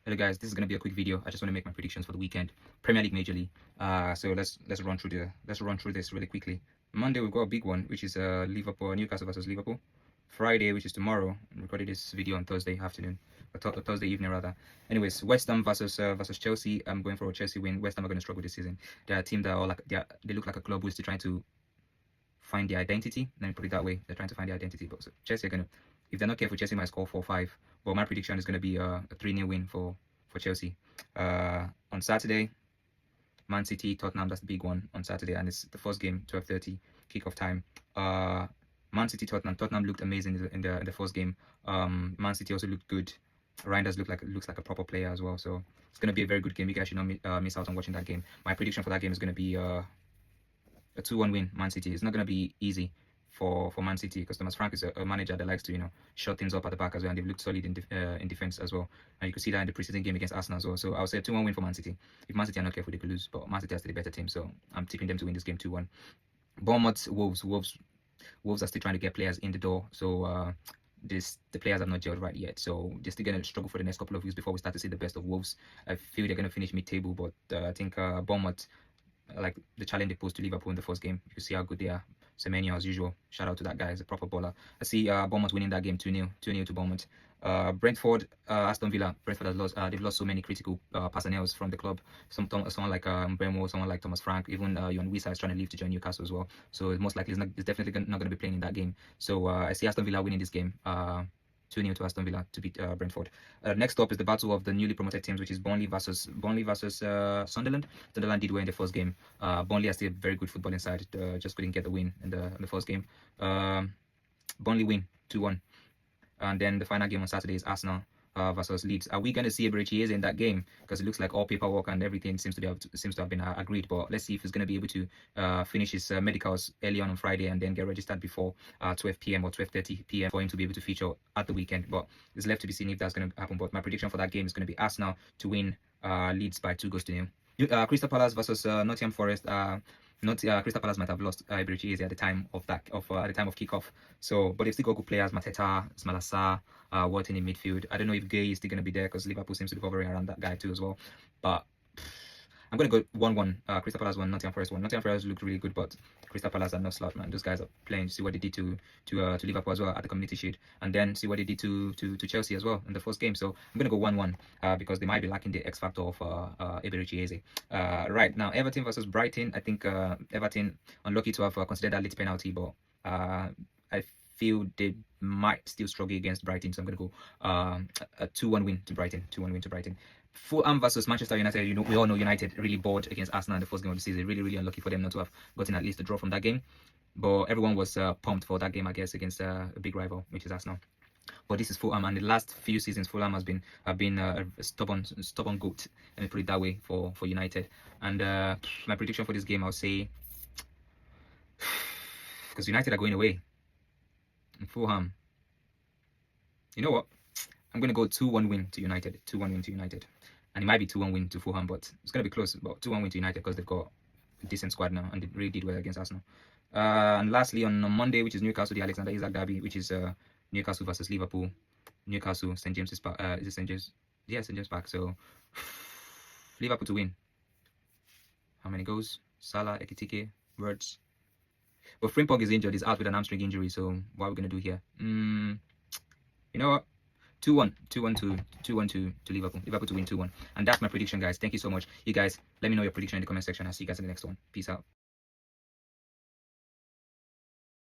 Hello guys, this is gonna be a quick video. I just want to make my predictions for the weekend, Premier League, Major League. So let's run through this really quickly. Monday we've got a big one, which is Newcastle versus Liverpool. Friday, which is tomorrow. I recorded this video on Thursday afternoon, or Thursday evening rather. Anyways, West Ham versus Chelsea. I'm going for a Chelsea win. West Ham are going to struggle this season. They're a team that are like they look like a club who's trying to find their identity. Let me put it that way. They're trying to find their identity. But so Chelsea are gonna, if they're not careful, Chelsea might score 4-5. But my prediction is gonna be a 3-0 win for Chelsea. On Saturday, Man City, Tottenham. That's the big one on Saturday, and it's the first game, 12:30 kickoff time. Man City, Tottenham. Tottenham looked amazing in the first game. Man City also looked good. Reinders looks like a proper player as well. So it's gonna be a very good game. You guys should not miss out on watching that game. My prediction for that game is gonna be a 2-1 win, Man City. It's not going to be easy for Man City because Thomas Frank is a manager that likes to shut things up at the back as well, and they've looked solid in defense as well. And you could see that in the preseason game against Arsenal as well. So I would say a 2-1 win for Man City. If Man City are not careful, they could lose, but Man City has the better team, so I'm tipping them to win this game 2-1. Bournemouth, Wolves are still trying to get players in the door, so the players have not gelled right yet, so they're still going to struggle for the next couple of weeks before we start to see the best of Wolves. I feel they're going to finish mid-table, but I think Bournemouth, like the challenge they posed to Liverpool in the first game, you see how good they are. Semenyo, as usual, shout out to that guy, he's a proper baller. I see Bournemouth winning that game 2-0 to Bournemouth. Brentford, Aston Villa. Brentford has lost, they've lost so many critical personnel from the club. Someone like Bremo, someone like Thomas Frank, even Jon Wissa is trying to leave to join Newcastle as well. So it's most likely it's definitely not going to be playing in that game. So I see Aston Villa winning this game. 2-0 to Aston Villa to beat Brentford. Next up is the battle of the newly promoted teams, which is Burnley versus Sunderland. Sunderland did well in the first game. Burnley are still very good football inside. Just couldn't get the win in the first game. Burnley win 2-1. And then the final game on Saturday is Arsenal versus Leeds. Are we going to see Eberechi Eze in that game? Because it looks like all paperwork and everything seems to have been agreed. But let's see if he's going to be able to finish his medicals early on Friday and then get registered before 12 p.m. or 12:30 p.m. for him to be able to feature at the weekend. But it's left to be seen if that's going to happen. But my prediction for that game is going to be Arsenal to win Leeds by 2-0. Crystal Palace versus Nottingham Forest. Crystal Palace might have lost Eberechi Eze at the time of kickoff. So, but they've still got good players: Mateta, Smalasa, Walton in midfield. I don't know if Gay is still going to be there because Liverpool seems to be hovering around that guy too as well. But I'm going to go 1-1. Crystal Palace 1, Nottingham Forest 1. Nottingham Forest looked really good, but Crystal Palace are no slouch, man. Those guys are playing. See what they did to Liverpool as well at the Community Shield, and then see what they did to Chelsea as well in the first game. So I'm going to go 1-1 because they might be lacking the X factor of Eberechi Eze. Right now, Everton versus Brighton. I think Everton unlucky to have considered that late penalty, but I feel they might still struggle against Brighton. So I'm going to go a 2-1 win to Brighton. 2-1 win to Brighton. Fulham versus Manchester United. We all know United really bored against Arsenal in the first game of the season. Really unlucky for them not to have gotten at least a draw from that game. But everyone was pumped for that game, I guess, against a big rival, which is Arsenal. But this is Fulham, and the last few seasons, Fulham has been a stubborn goat. Let me put it that way for United. And my prediction for this game, I'll say, because United are going away, and Fulham, you know what? I'm going to go 2-1 win to United. 2-1 win to United. And it might be 2-1 win to Fulham, but it's going to be close. But 2-1 win to United because they've got a decent squad now and they really did well against Arsenal. And lastly, on Monday, which is Newcastle, the Alexander Isak derby, which is Newcastle versus Liverpool. Newcastle, St. James's Park. Is it St. James? Yeah, St. James Park. So, Liverpool to win. How many goals? Salah, Ekitike, Words. But Frimpong is injured. He's out with an hamstring injury. So, what are we going to do here? You know what? 2-1 to Liverpool. Liverpool to win 2-1. And that's my prediction, guys. Thank you so much. You guys, let me know your prediction in the comment section. I'll see you guys in the next one. Peace out.